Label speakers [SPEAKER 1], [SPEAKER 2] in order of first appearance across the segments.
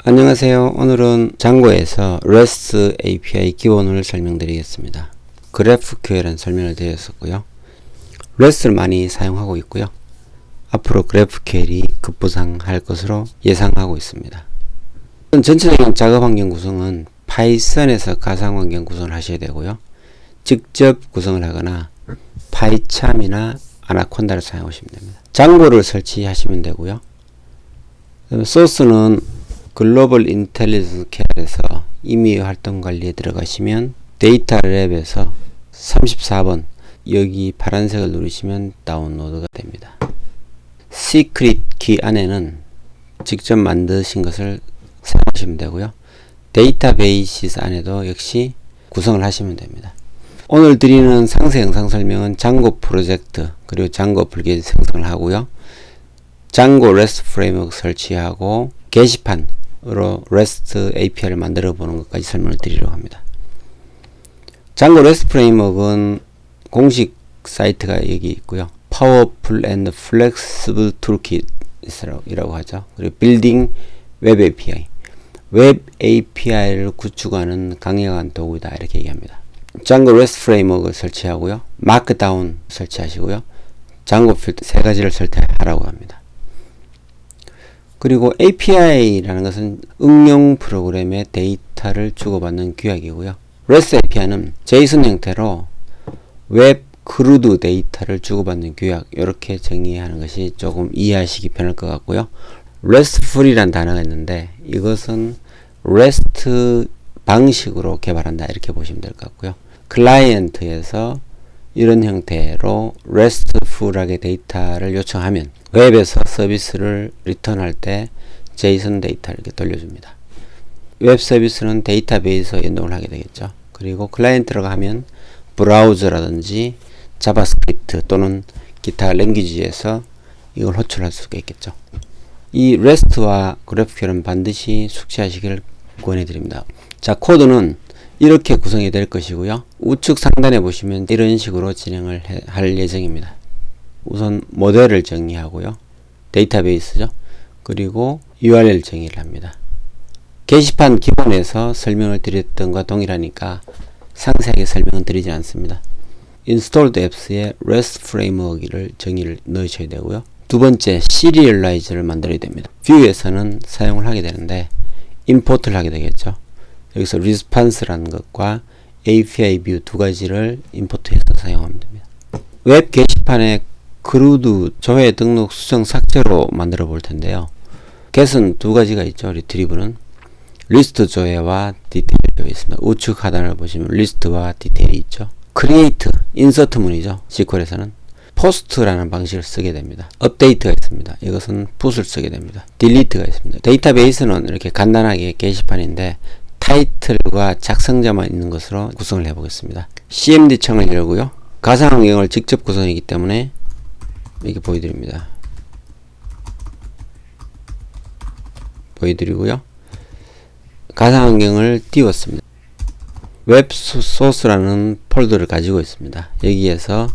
[SPEAKER 1] 안녕하세요. 오늘은 장고에서 REST API 기본을 설명드리겠습니다. GraphQL은 설명을 드렸었고요. REST를 많이 사용하고 있고요. 앞으로 GraphQL이 급부상할 것으로 예상하고 있습니다. 전체적인 작업 환경 구성은 파이썬에서 가상 환경 구성을 하셔야 되고요. 직접 구성을 하거나 파이참이나 아나콘다를 사용하시면 됩니다. 장고를 설치하시면 되고요. 소스는 글로벌 인텔리전스 캡에서 임의 활동 관리에 들어가시면 데이터 랩에서 34번 여기 파란색을 누르시면 다운로드가 됩니다. 시크릿 키 안에는 직접 만드신 것을 사용하시면 되고요. 데이터베이시스 안에도 역시 구성을 하시면 됩니다. 오늘 드리는 상세 영상 설명은 장고 프로젝트 그리고 장고 어플리케이션 생성을 하고요. 장고 REST 프레임워크 설치하고 게시판으로 REST API를 만들어 보는 것까지 설명을 드리려고 합니다. 장고 REST 프레임워크는 공식 사이트가 여기 있고요. Powerful and Flexible Toolkit 이라고 하죠. 그리고 Building Web API, 웹 API를 구축하는 강력한 도구이다 이렇게 얘기합니다. 장고 REST 프레임워크를 설치하고요. 마크다운 설치하시고요. 장고 필터 세 가지를 설치하라고 합니다. 그리고 API라는 것은 응용 프로그램의 데이터를 주고받는 규약이고요. REST API는 JSON 형태로 웹 크루드 데이터를 주고받는 규약 이렇게 정의하는 것이 조금 이해하시기 편할 것 같고요. RESTful이라는 단어가 있는데 이것은 REST 방식으로 개발한다 이렇게 보시면 될 것 같고요. 클라이언트에서 이런 형태로 RESTful하게 데이터를 요청하면 웹에서 서비스를 리턴할 때 JSON 데이터를 이렇게 돌려줍니다. 웹 서비스는 데이터베이스와 연동을 하게 되겠죠. 그리고 클라이언트라고 하면 브라우저라든지 자바스크립트 또는 기타 랭귀지에서 이걸 호출할 수가 있겠죠. 이 REST와 GraphQL은 반드시 숙지하시기를 권해드립니다. 자, 코드는 이렇게 구성이 될 것이고요. 우측 상단에 보시면 이런 식으로 진행을 할 예정입니다. 우선 모델을 정의하고요. 데이터베이스죠. 그리고 URL 정의를 합니다. 게시판 기본에서 설명을 드렸던 것과 동일하니까 상세하게 설명은 드리지 않습니다. Installed Apps에 REST Framework을 정의를 넣으셔야 되고요. 두 번째, Serialize를 만들어야 됩니다. View에서는 사용을 하게 되는데 Import를 하게 되겠죠. 여기서 Response라는 것과 API View 두 가지를 임포트해서 사용하면 됩니다. 웹 게시판에 크루드 조회 등록 수정 삭제로 만들어 볼 텐데요. get은 두 가지가 있죠. 리트리브는 리스트 조회와 디테일 조회 있습니다. 우측 하단을 보시면 리스트와 디테일이 있죠. create, insert 문이죠. SQL에서는 post라는 방식을 쓰게 됩니다. update가 있습니다. 이것은 put을 쓰게 됩니다. delete가 있습니다. 데이터베이스는 이렇게 간단하게 게시판인데 타이틀과 작성자만 있는 것으로 구성을 해보겠습니다. CMD 창을 열고요. 가상 환경을 직접 구성하기 때문에 이렇게 보여드리고요. 가상 환경을 띄웠습니다. 웹 소스라는 폴더를 가지고 있습니다. 여기에서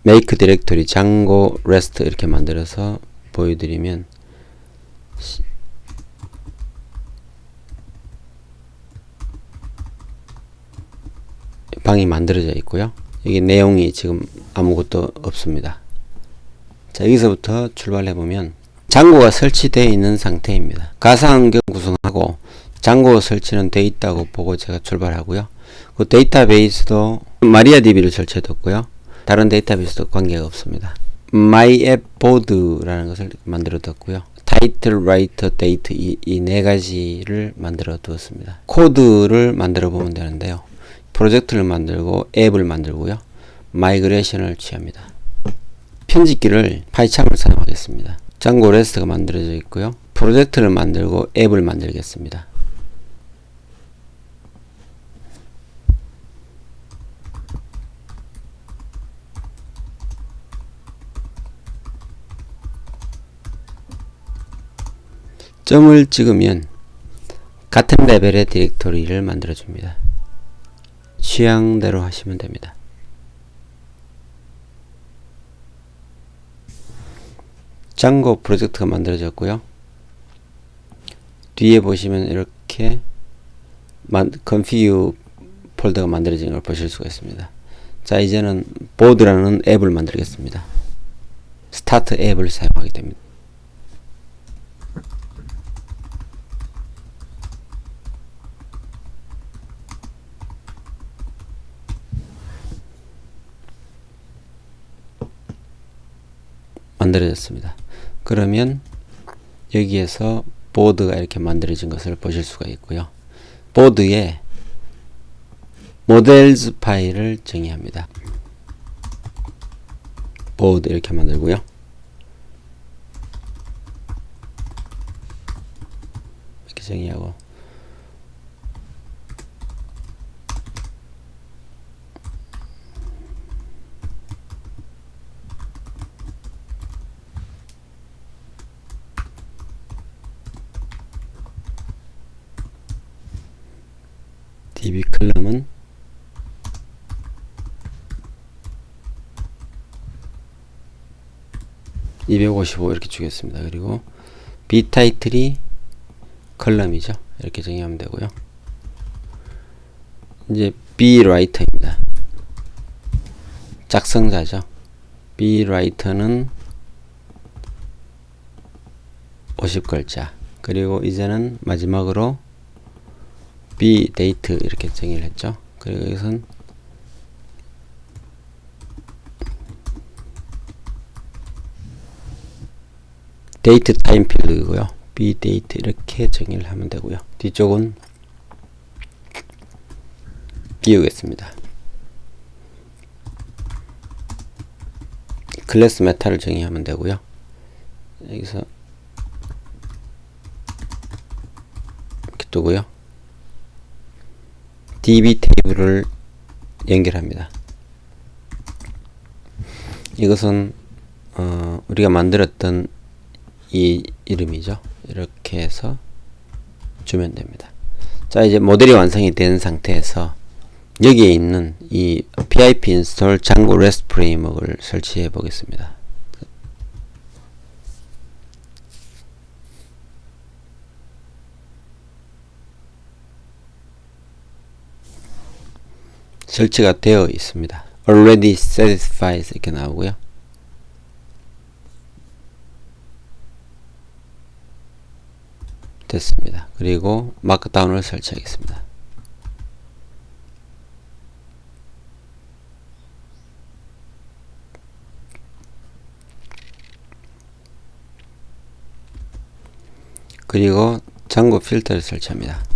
[SPEAKER 1] make 디렉토리 장고 REST 이렇게 만들어서 보여드리면 방이 만들어져 있고요. 여기 내용이 지금 아무것도 없습니다. 자, 여기서부터 출발해 보면 장고가 설치되어 있는 상태입니다. 가상환경 구성하고 장고 설치는 되어 있다고 보고 제가 출발하고요. 그 데이터베이스도 마리아DB를 설치해뒀고요. 다른 데이터베이스도 관계가 없습니다. myAppBoard라는 것을 만들어 뒀고요. 타이틀, 라이터, 데이트 이 네 가지를 만들어 두었습니다. 코드를 만들어 보면 되는데요. 프로젝트를 만들고 앱을 만들고요. 마이그레이션을 취합니다. 편집기를 파이참을 사용하겠습니다. 장고 REST가 만들어져 있고요. 프로젝트를 만들고 앱을 만들겠습니다. 점을 찍으면 같은 레벨의 디렉토리를 만들어 줍니다. 취향대로 하시면 됩니다. 장고 프로젝트가 만들어졌고요. 뒤에 보시면 이렇게 config 폴더가 만들어진 걸 보실 수가 있습니다. 자, 이제는 보드라는 앱을 만들겠습니다. 스타트 앱을 사용하게 됩니다. 만들어졌습니다. 그러면 여기에서 보드가 이렇게 만들어진 것을 보실 수가 있고요. 보드에 모델즈 파일을 정의합니다. 보드 이렇게 만들고요. 이렇게 정의하고 db 컬럼은 (255) 이렇게 주겠습니다. 그리고 b 타이틀이 컬럼이죠. 이렇게 정의하면 되고요. 이제 b 라이터입니다. 작성자죠. b 라이터는 50글자. 그리고 이제는 마지막으로 b 데이트 이렇게 정의를 했죠. 그리고 여기서는 데이트 타임 필드이고요. b 데이트 이렇게 정의를 하면 되고요. 뒤쪽은 비우겠습니다. 클래스 메타를 정의하면 되고요. 여기서 이렇게 두고요. db 테이블을 연결합니다. 이것은 우리가 만들었던 이 이름이죠. 이렇게 해서 주면 됩니다. 자, 이제 모델이 완성이 된 상태에서 여기에 있는 이 pip install django rest 프레임워크를 설치해 보겠습니다. 설치가 되어 있습니다. already satisfied 이렇게 나오고요. 됐습니다. 그리고 마크다운을 설치하겠습니다. 그리고 잠고 필터를 설치합니다.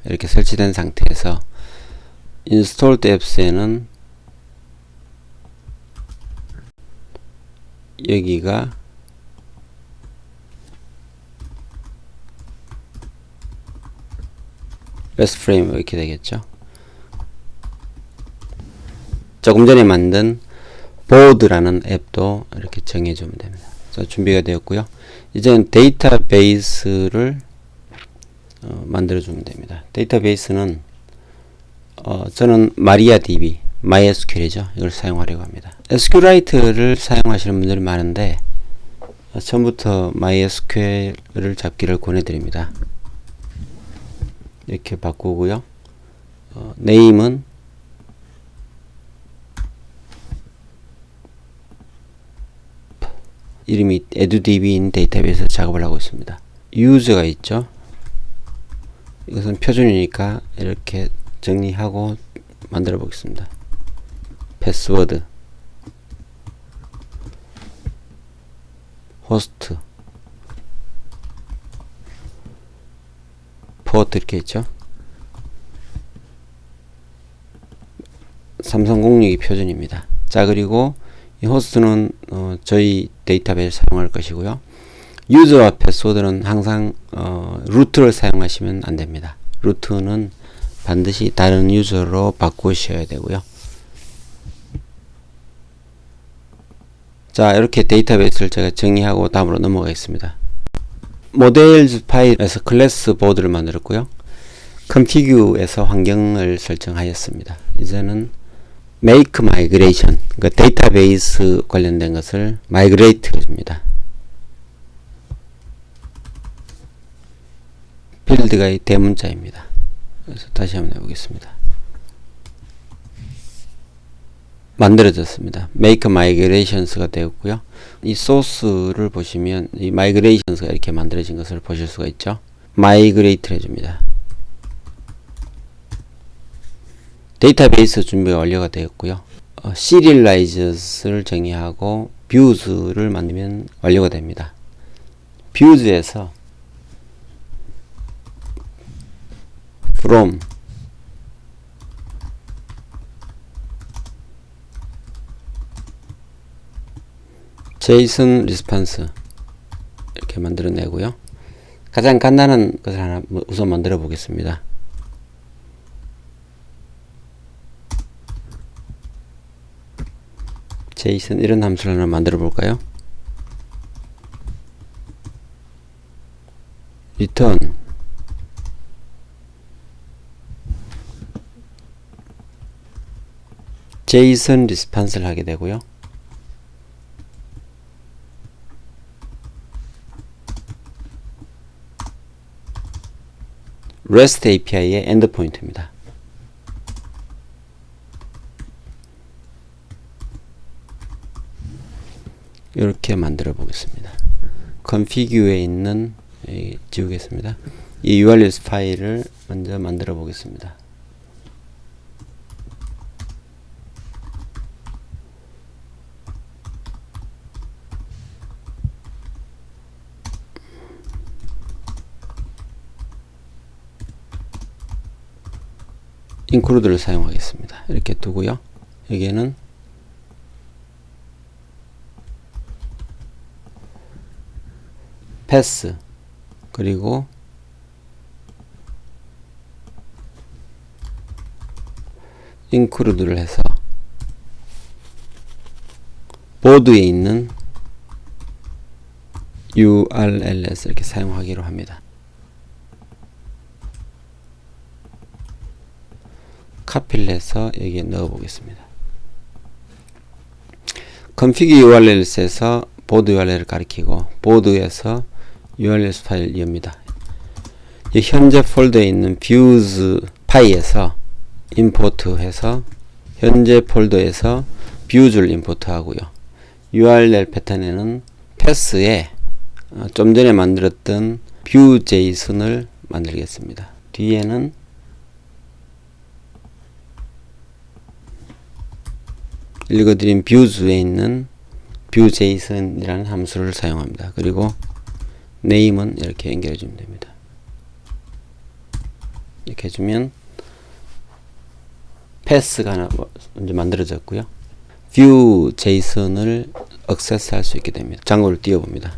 [SPEAKER 1] 이렇게 설치된 상태에서 installed apps에는 여기가 REST 프레임 이렇게 되겠죠. 조금 전에 만든 보드라는 앱도 이렇게 정해주면 됩니다. 자, 준비가 되었고요. 이제는 데이터베이스를 만들어주면 됩니다. 데이터베이스는 저는 MariaDB, MySQL이죠. 이걸 사용하려고 합니다. SQLite를 사용하시는 분들이 많은데 처음부터 MySQL을 잡기를 권해드립니다. 이렇게 바꾸고요. 네임은 이름이 EduDB인 데이터베이스 작업을 하고 있습니다. user가 있죠. 이것은 표준이니까 이렇게 정리하고 만들어 보겠습니다. 패스워드, 호스트, 포트 이렇게 있죠. 3306이 표준입니다. 자, 그리고 이 호스트는 저희 데이터베이스 사용할 것이고요. 유저와 패스워드는 항상 루트를 사용하시면 안됩니다. 루트는 반드시 다른 유저로 바꾸셔야 되고요. 자, 이렇게 데이터베이스를 제가 정리하고 다음으로 넘어가겠습니다. 모델즈 파일에서 클래스 보드를 만들었고요. configue에서 환경을 설정하였습니다. 이제는 make migration, 그러니까 데이터베이스 관련된 것을 migrate 해줍니다. 필드가 이 대문자입니다. 그래서 다시 한번 해보겠습니다. 만들어졌습니다. make migrations가 되었고요. 이 소스를 보시면 이 migrations가 이렇게 만들어진 것을 보실 수가 있죠. migrate 해줍니다. 데이터베이스 준비가 완료가 되었고요. serializes를 정의하고 views를 만들면 완료가 됩니다. views에서 from JSON response 이렇게 만들어내고요. 가장 간단한 것을 하나 우선 만들어 보겠습니다. JSON 이런 함수를 하나 만들어 볼까요? return JSON response를 하게 되고요. REST API의 엔드포인트입니다. 이렇게 만들어 보겠습니다. configue에 있는 지우겠습니다. 이 urls 파일을 먼저 만들어 보겠습니다. include를 사용하겠습니다. 이렇게 두고요. 여기에는 pass 그리고 include를 해서 보드에 있는 urls 이렇게 사용하기로 합니다. 카피를 해서 여기에 넣어 보겠습니다. config urls에서 보드 URL을 가리키고 보드에서 urls 파일 엽니다. 현재 폴더에 있는 views 파이에서 import 해서 현재 폴더에서 views를 import 하고요. url 패턴에는 pass에 좀 전에 만들었던 view.json을 만들겠습니다. 뒤에는 읽어드린 views에 있는 view.json이라는 함수를 사용합니다. 그리고 name은 이렇게 연결해 주면 됩니다. 이렇게 해주면 pass가 하나 먼저 만들어졌고요. view.json을 액세스 할 수 있게 됩니다. 장고를 띄워봅니다.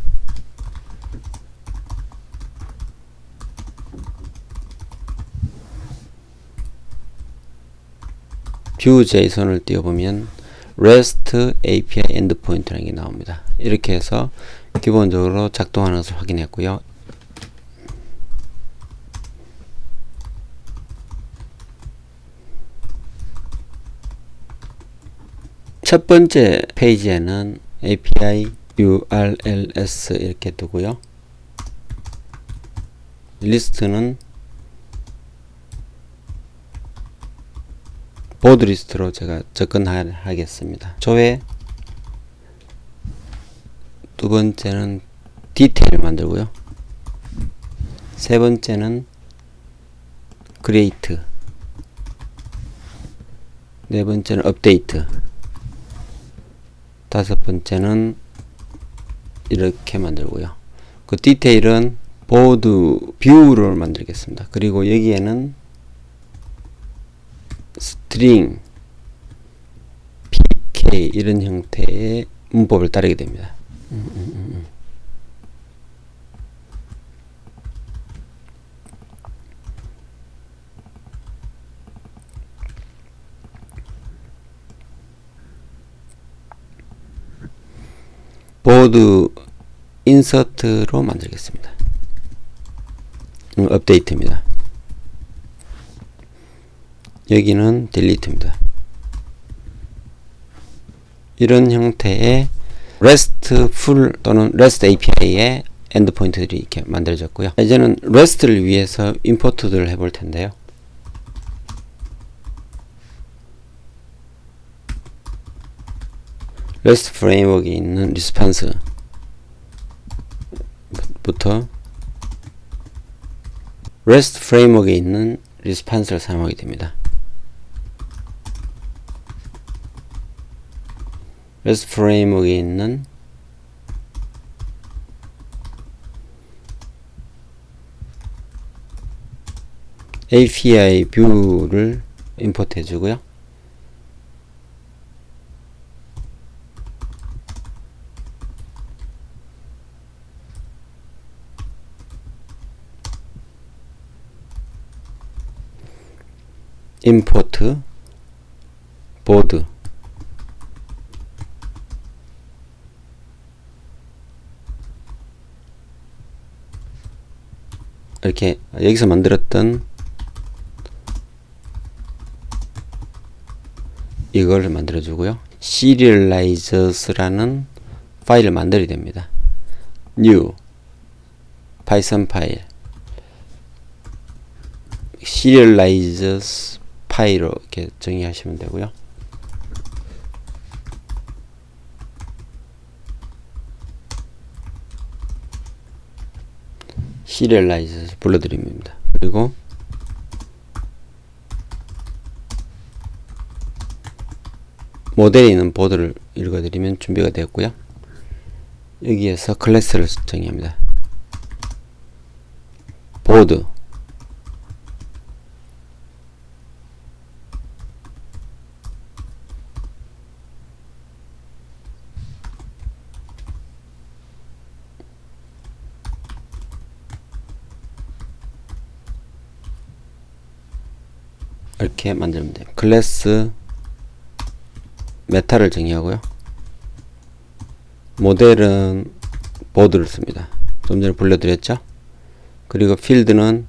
[SPEAKER 1] view.json을 띄워보면 REST API 엔드포인트라는 게 나옵니다. 이렇게 해서 기본적으로 작동하는 것을 확인했고요. 첫 번째 페이지에는 API URLs 이렇게 두고요. 리스트는 보드 리스트로 제가 접근하겠습니다. 조회 두 번째는 디테일 만들고요. 세 번째는 create 네 번째는 update 다섯 번째는 이렇게 만들고요. 그 디테일은 보드 뷰를 만들겠습니다. 그리고 여기에는 string, pk 이런 형태의 문법을 따르게 됩니다. 보드 인서트로 만들겠습니다. 업데이트입니다. 여기는 delete입니다. 이런 형태의 RESTful 또는 REST API의 엔드포인트들이 이렇게 만들어졌고요. 이제는 REST를 위해서 임포트들을 해볼 텐데요. REST 프레임워크에 있는 리스판스부터 REST 프레임워크에 있는 리스판스를 사용하게 됩니다. REST 프레임워크에 있는 API 뷰를 임포트 해주고요. import board 이렇게 여기서 만들었던 이걸 만들어 주고요. serializes라는 파일을 만들어야 됩니다. new python 파일 serializes 파일로 이렇게 정의하시면 되고요. serializes 불러드립니다. 그리고 모델에 있는 보드를 읽어드리면 준비가 되었고요. 여기에서 클래스를 정의합니다. 보드 이렇게 만들면 돼요. 클래스 메타를 정의하고요. 모델은 보드를 씁니다. 좀 전에 불러드렸죠. 그리고 필드는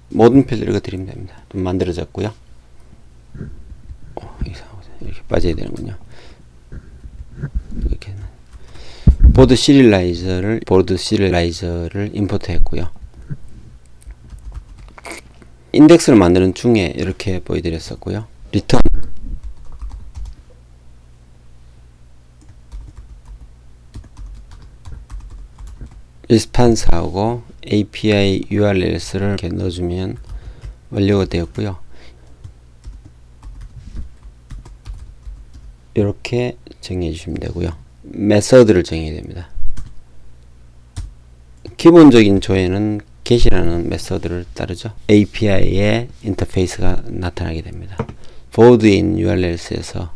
[SPEAKER 1] 모든 필드 읽어드리면 됩니다. 좀 만들어졌고요. 이렇게 빠져야 되는군요. 이렇게 보드 시리라이저를 임포트 했고요. 인덱스를 만드는 중에 이렇게 보여드렸었고요. 리턴 리스판스하고 API URLs를 이렇게 넣어주면 완료가 되었고요. 이렇게 정의해 주시면 되고요. 메서드를 정의해야 됩니다. 기본적인 조회는 get이라는 메서드를 따르죠. API의 인터페이스가 나타나게 됩니다. board인 URLs에서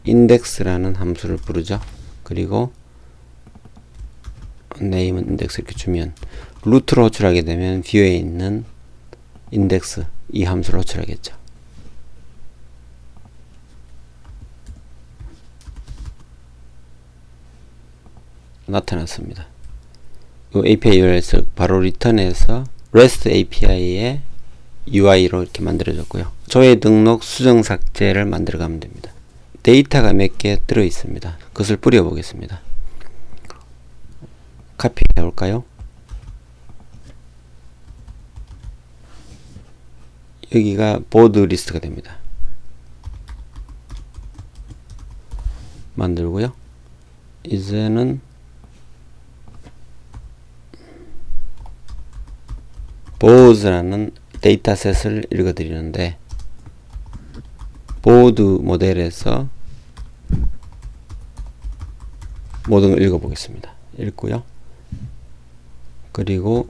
[SPEAKER 1] index라는 함수를 부르죠. 그리고 name은 index 이렇게 주면 루트로 호출하게 되면 view에 있는 index 이 함수를 호출하겠죠. 나타났습니다. 이 API URL에서 바로 리턴해서 REST API의 UI로 이렇게 만들어졌고요. 조회 등록 수정 삭제를 만들어 가면 됩니다. 데이터가 몇 개 들어 있습니다. 그것을 뿌려 보겠습니다. 카피 해볼까요? 여기가 보드 리스트가 됩니다. 만들고요. 이제는 보드라는 데이터셋을 읽어드리는데 보드 모델에서 모든 걸 읽어보겠습니다. 읽고요. 그리고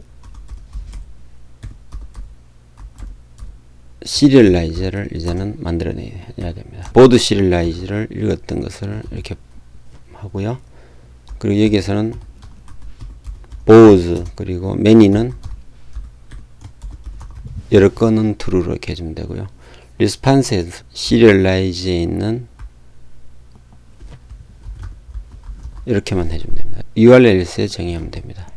[SPEAKER 1] 시리얼라이저를 이제는 만들어내야 됩니다. 보드 시리얼라이저를 읽었던 것을 이렇게 하고요. 그리고 여기에서는 보드 그리고 매니는 여러 건은 true로 이렇게 해주면 되고요. 리스판스에서 시리얼라이즈에 있는 이렇게만 해주면 됩니다. URL에 정의하면 됩니다.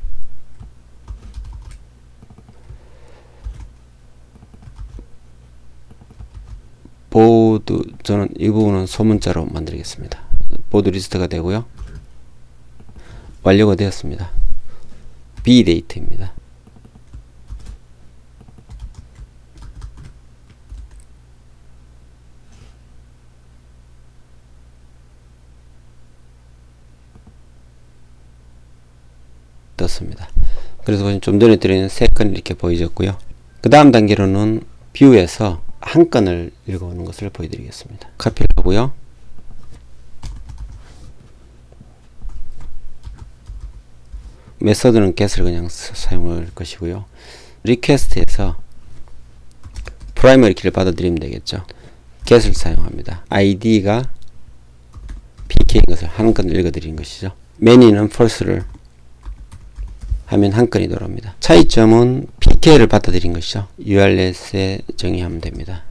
[SPEAKER 1] 보드, 저는 이 부분은 소문자로 만들겠습니다. 보드 리스트가 되고요. 완료가 되었습니다. bDate입니다. 떴습니다. 그래서 좀 전에 드린 3건이 이렇게 보여졌고요. 그 다음 단계로는 뷰에서 한 건을 읽어오는 것을 보여드리겠습니다. 카피를 하고요. 메서드는 get을 그냥 사용할 것이고요. 리퀘스트에서 프라이머리 키를 받아들이면 되겠죠. get을 사용합니다. id가 pk인 것을 한 건을 읽어드리는 것이죠. many는 false를 하면 한 건이 돌아옵니다. 차이점은 pk를 받아들인 것이죠. url에 정의하면 됩니다.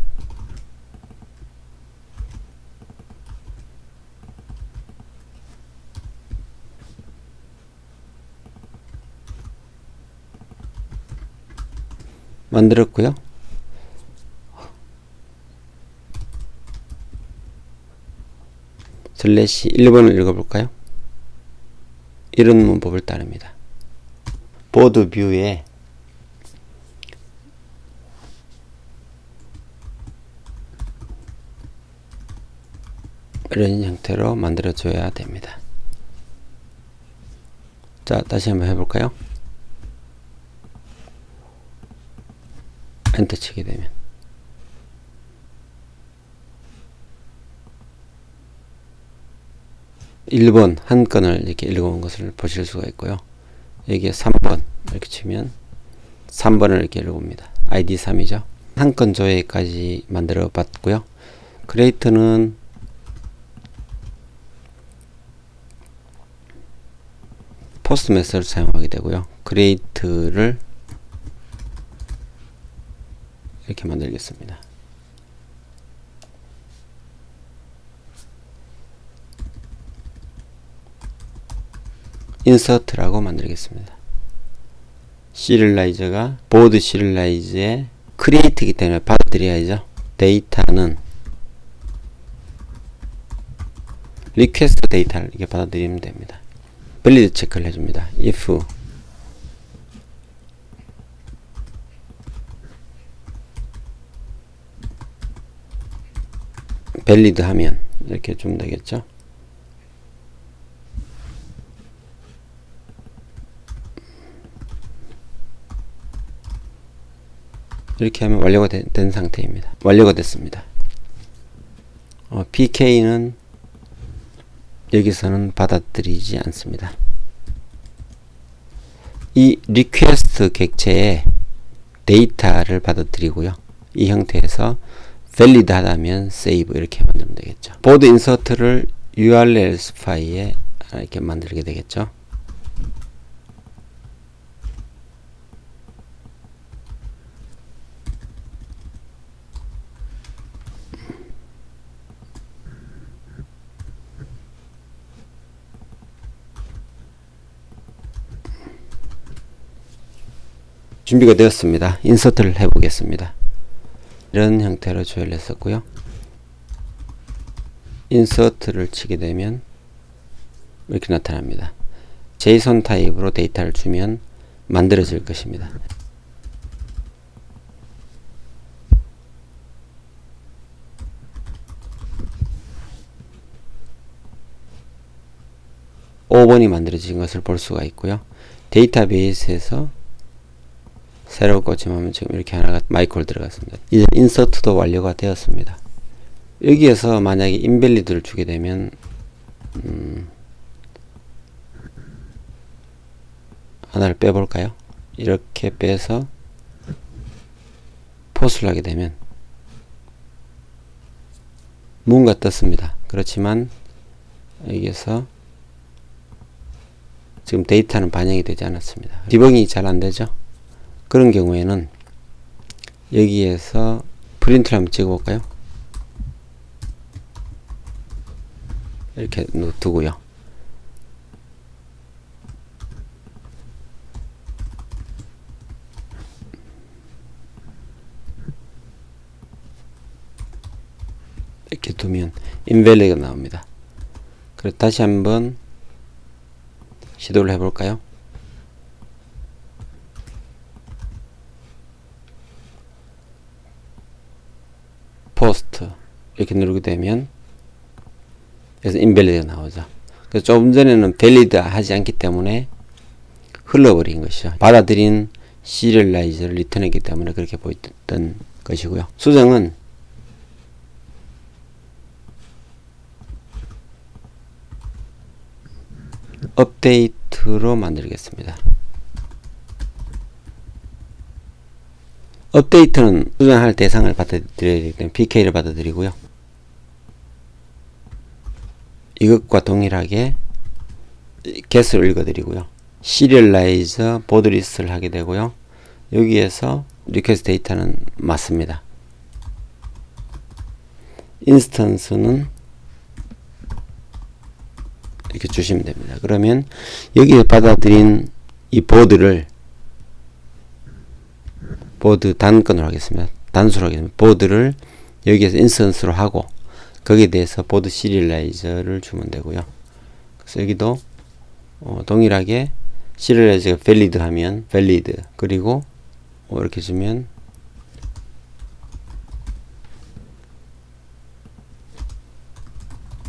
[SPEAKER 1] 만들었고요. 슬래시 1번을 읽어볼까요? 이런 문법을 따릅니다. 보드 뷰에 이런 형태로 만들어 줘야 됩니다. 자, 다시 한번 해볼까요? 엔터 치게 되면 (1번) 한 건을 이렇게 읽어온 것을 보실 수가 있고요. 여기에 3번 이렇게 치면 3번을 이렇게 읽어봅니다. id 3이죠. 한 건 조회까지 만들어 봤고요. create는 포스트 메서드를 사용하게 되고요. create를 이렇게 만들겠습니다. 인서트라고 만들겠습니다. 시리얼라이저가 보드 시리얼라이즈의 크리에이트이기 때문에 받아들여야죠. 데이터는 리퀘스트 데이터를 이렇게 받아들이면 됩니다. 밸리드 체크를 해줍니다. if 밸리드 하면 이렇게 주면 되겠죠. 이렇게 하면 완료가 된 상태입니다. 완료가 됐습니다. PK는 여기서는 받아들이지 않습니다. 이 리퀘스트 객체에 데이터를 받아들이고요. 이 형태에서 valid 하다면 save 이렇게 만들면 되겠죠. 보드 인서트를 url 파일에 이렇게 만들게 되겠죠. 준비가 되었습니다. 인서트를 해보겠습니다. 이런 형태로 조율했었고요. 인서트를 치게 되면 이렇게 나타납니다. JSON 타입으로 데이터를 주면 만들어질 것입니다. (5번이) 만들어진 것을 볼 수가 있고요. 데이터베이스에서 새로 꽂히면 지금 이렇게 하나가 마이콜 들어갔습니다. 이제 인서트도 완료가 되었습니다. 여기에서 만약에 인밸리드를 주게 되면 하나를 빼볼까요? 이렇게 빼서 포스를 하게 되면 뭔가 떴습니다. 그렇지만 여기에서 지금 데이터는 반영이 되지 않았습니다. 디버깅이 잘 안되죠? 그런 경우에는 여기에서 프린트를 한번 찍어볼까요? 이렇게 두고요. invalid가 나옵니다. 그래서 다시 한번 시도를 해볼까요? post 이렇게 누르게 되면 그래서 invalid가 나오죠. 그래서 조금 전에는 valid 하지 않기 때문에 흘러버린 것이죠. 받아들인 serialize를 리턴했기 때문에 그렇게 보였던 것이고요. 수정은 업데이트로 만들겠습니다. 업데이트는 수정할 대상을 받아들여야 되기 때문에 pk를 받아들이고요. 이것과 동일하게 get을 읽어드리고요. serialize board list를 하게 되고요. 여기에서 request 데이터는 맞습니다. instance는 이렇게 주시면 됩니다. 그러면 여기에 받아들인 이 보드를 보드 단건으로 하겠습니다. 단수로 하겠습니다. 보드를 여기에서 인스턴스로 하고 거기에 대해서 보드 시리얼라이저를 주면 되고요. 그래서 여기도 동일하게 시리얼라이저가 valid 하면 valid 그리고 이렇게 주면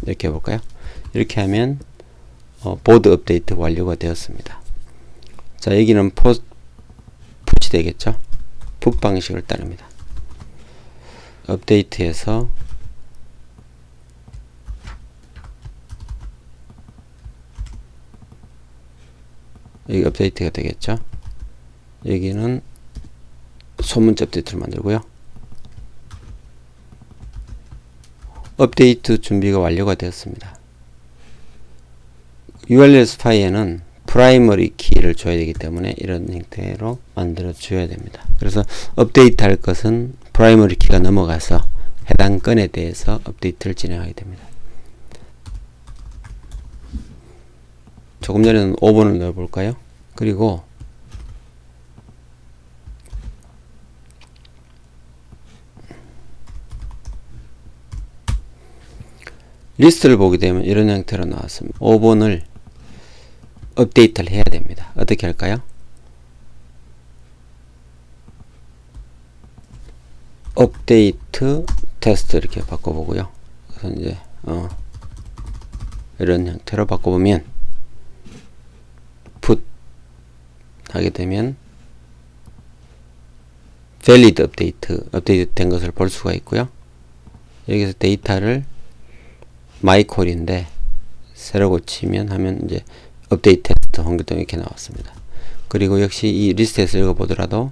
[SPEAKER 1] 이렇게 해볼까요? 이렇게 하면 보드 업데이트 완료가 되었습니다. 자, 여기는 푸시 되겠죠? 풋 방식을 따릅니다. 업데이트에서 여기 업데이트가 되겠죠? 여기는 소문자 업데이트를 만들고요. 업데이트 준비가 완료가 되었습니다. URL 스파이에는 프라이머리 키를 줘야 되기 때문에 이런 형태로 만들어 줘야 됩니다. 그래서 업데이트 할 것은 프라이머리 키가 넘어가서 해당 건에 대해서 업데이트를 진행하게 됩니다. 조금 전에는 5번을 넣어볼까요? 그리고 리스트를 보게 되면 이런 형태로 나왔습니다. 5번을 업데이트를 해야 됩니다. 어떻게 할까요? 업데이트 테스트 이렇게 바꿔보고요. 그래서 이제 이런 형태로 바꿔보면 put 하게 되면 valid 업데이트 된 것을 볼 수가 있고요. 여기서 데이터를 마이콜인데 새로 고치면 하면 이제 업데이트 테스트 홍길동 이렇게 나왔습니다. 그리고 역시 이 리스트에서 읽어보더라도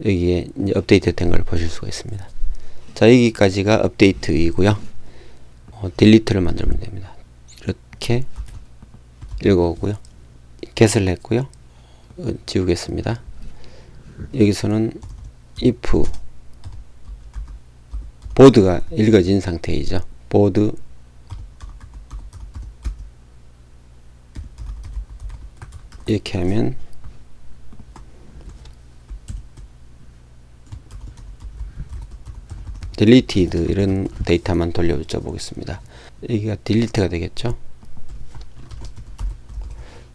[SPEAKER 1] 여기에 이제 업데이트 된 걸 보실 수가 있습니다. 자, 여기까지가 업데이트이고요. 딜리트를 만들면 됩니다. 이렇게 읽어오고요. get을 했고요. 지우겠습니다. 여기서는 if 보드가 읽어진 상태이죠. 보드 이렇게 하면 deleted 이런 데이터만 돌려줘 보겠습니다. 여기가 delete가 되겠죠.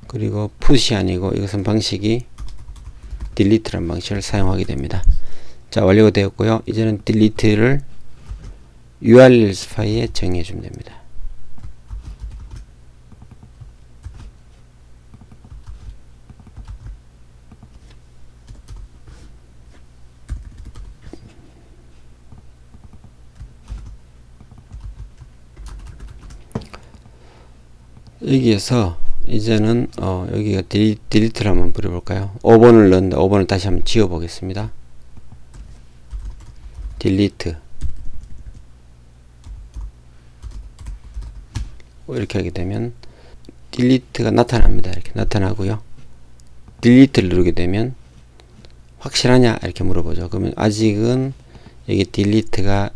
[SPEAKER 1] 그리고 put이 아니고 이것은 방식이 delete란 방식을 사용하게 됩니다. 자, 완료가 되었고요. 이제는 delete를 URL 파일에 정의해 주면 됩니다. 여기에서 이제는 여기가 딜리트를 한번 뿌려볼까요? 5번을 넣는데 5번을 다시 한번 지워 보겠습니다. 딜리트 이렇게 하게 되면 딜리트가 나타납니다. 이렇게 나타나고요. 딜리트를 누르게 되면 확실하냐 이렇게 물어보죠. 그러면 아직은 여기 딜리트가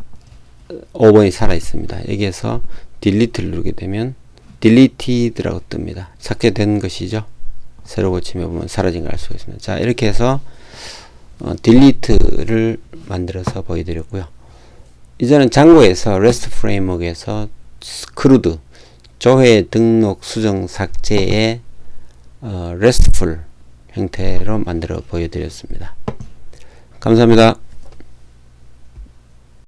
[SPEAKER 1] 5번이 살아 있습니다. 여기에서 딜리트를 누르게 되면 deleted라고 뜹니다. 삭제된 것이죠. 새로 고치면 보면 사라진 걸 알 수가 있습니다. 자, 이렇게 해서 delete를 만들어서 보여드렸고요. 이제는 장고에서 REST 프레임워크에서 크루드 조회 등록 수정 삭제의 RESTful 형태로 만들어 보여드렸습니다. 감사합니다.